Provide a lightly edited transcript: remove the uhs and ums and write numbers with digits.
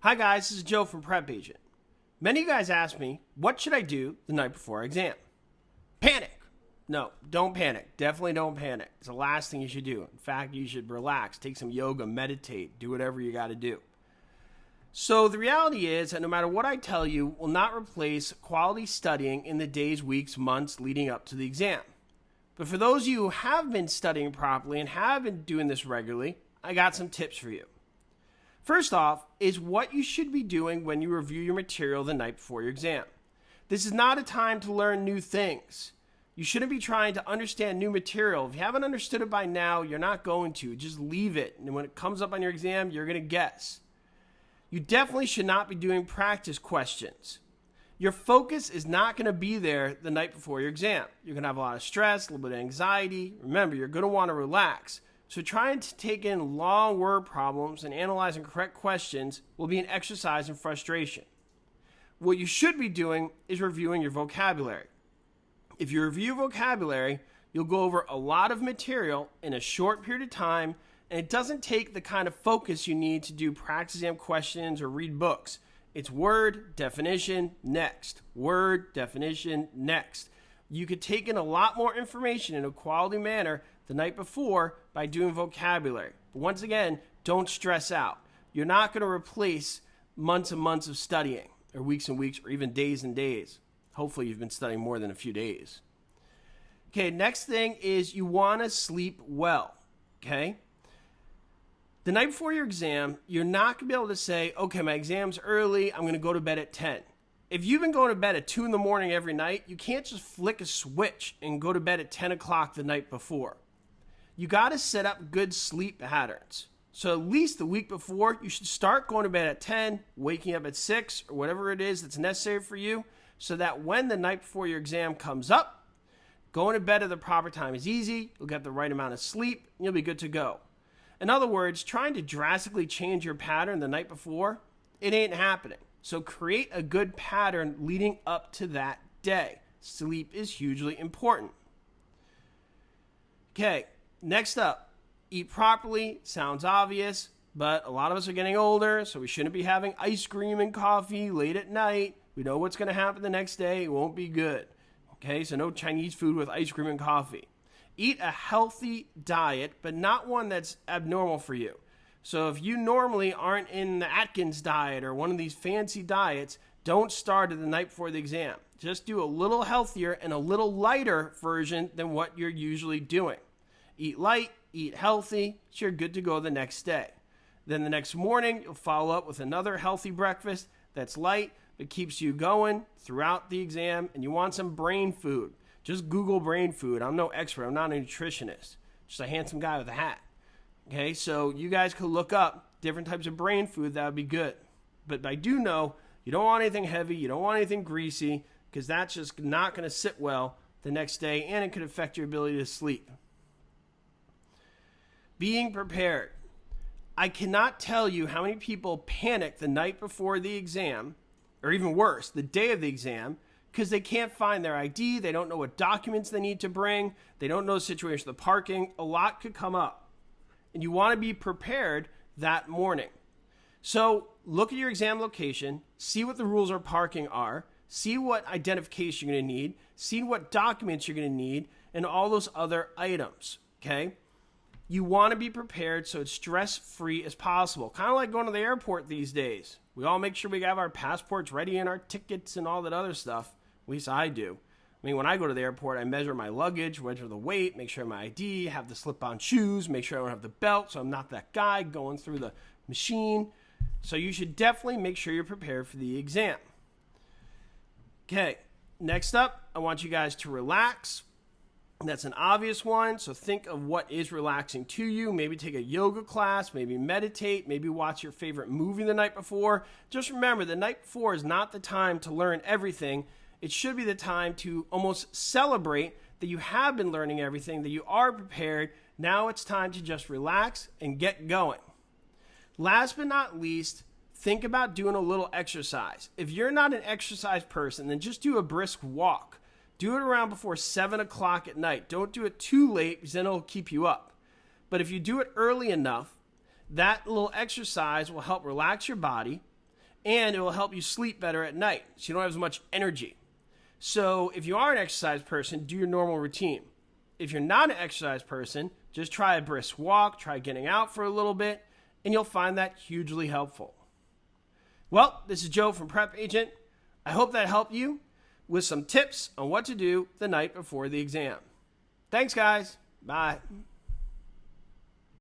Hi guys, this is Joe from PrepAgent. Many of you guys ask me, what should I do the night before our exam? Panic! No, don't panic. Definitely don't panic. It's the last thing you should do. In fact, you should relax, take some yoga, meditate, do whatever you got to do. So the reality is that no matter what I tell you, will not replace quality studying in the days, weeks, months leading up to the exam. But for those of you who have been studying properly and have been doing this regularly, I got some tips for you. First off is what you should be doing when you review your material the night before your exam. This is not a time to learn new things. You shouldn't be trying to understand new material. If you haven't understood it by now, you're not going to. Just leave it. And when it comes up on your exam, you're going to guess. You definitely should not be doing practice questions. Your focus is not going to be there the night before your exam. You're going to have a lot of stress, a little bit of anxiety. Remember, you're going to want to relax. So trying to take in long word problems and analyzing correct questions will be an exercise in frustration. What you should be doing is reviewing your vocabulary. If you review vocabulary, you'll go over a lot of material in a short period of time, and it doesn't take the kind of focus you need to do practice exam questions or read books. It's word, definition, next. Word, definition, next. You could take in a lot more information in a quality manner the night before by doing vocabulary. But once again, don't stress out. You're not going to replace months and months of studying, or weeks and weeks, or even days and days. Hopefully you've been studying more than a few days. Okay, next thing is you want to sleep well, okay? The night before your exam, you're not going to be able to say, okay, my exam's early, I'm going to go to bed at 10. If you've been going to bed at 2 in the morning every night, you can't just flick a switch and go to bed at 10 o'clock the night before. You got to set up good sleep patterns. So at least the week before, you should start going to bed at 10, waking up at 6, or whatever it is that's necessary for you, so that when the night before your exam comes up, going to bed at the proper time is easy, you'll get the right amount of sleep, and you'll be good to go. In other words, trying to drastically change your pattern the night before, it ain't happening. So create a good pattern leading up to that day. Sleep is hugely important. Okay, next up, eat properly. Sounds obvious, but a lot of us are getting older, so we shouldn't be having ice cream and coffee late at night. We know what's going to happen the next day. It won't be good. Okay, so no Chinese food with ice cream and coffee. Eat a healthy diet, but not one that's abnormal for you. So if you normally aren't in the Atkins diet or one of these fancy diets, don't start it the night before the exam. Just do a little healthier and a little lighter version than what you're usually doing. Eat light, eat healthy, so you're good to go the next day. Then the next morning, you'll follow up with another healthy breakfast that's light, but keeps you going throughout the exam, and you want some brain food. Just Google brain food. I'm no expert. I'm not a nutritionist. Just a handsome guy with a hat. Okay, so you guys could look up different types of brain food. That would be good. But I do know you don't want anything heavy. You don't want anything greasy, because that's just not going to sit well the next day, and it could affect your ability to sleep. Being prepared. I cannot tell you how many people panic the night before the exam, or even worse, the day of the exam, because they can't find their ID, they don't know what documents they need to bring, they don't know the situation of the parking. A lot could come up. And you want to be prepared that morning. So look at your exam location, see what the rules of parking are, see what identification you're going to need, see what documents you're going to need, and all those other items, okay? You want to be prepared so it's stress-free as possible. Kind of like going to the airport these days. We all make sure we have our passports ready and our tickets and all that other stuff. At least I do. I mean, when I go to the airport, I measure my luggage, measure the weight, make sure my ID, have the slip-on shoes, make sure I don't have the belt so I'm not that guy going through the machine. So you should definitely make sure you're prepared for the exam. Okay, next up, I want you guys to relax. That's an obvious one, so think of what is relaxing to you. Maybe take a yoga class, maybe meditate, maybe watch your favorite movie the night before. Just remember, the night before is not the time to learn everything. It should be the time to almost celebrate that you have been learning everything, that you are prepared. Now it's time to just relax and get going. Last but not least, think about doing a little exercise. If you're not an exercise person, then just do a brisk walk. Do it around before 7 o'clock at night. Don't do it too late because then it'll keep you up. But if you do it early enough, that little exercise will help relax your body. and it will help you sleep better at night so you don't have as much energy. So if you are an exercise person, do your normal routine. If you're not an exercise person, just try a brisk walk, try getting out for a little bit, and you'll find that hugely helpful. Well, this is Joe from PrepAgent. I hope that helped you with some tips on what to do the night before the exam. Thanks, guys. Bye.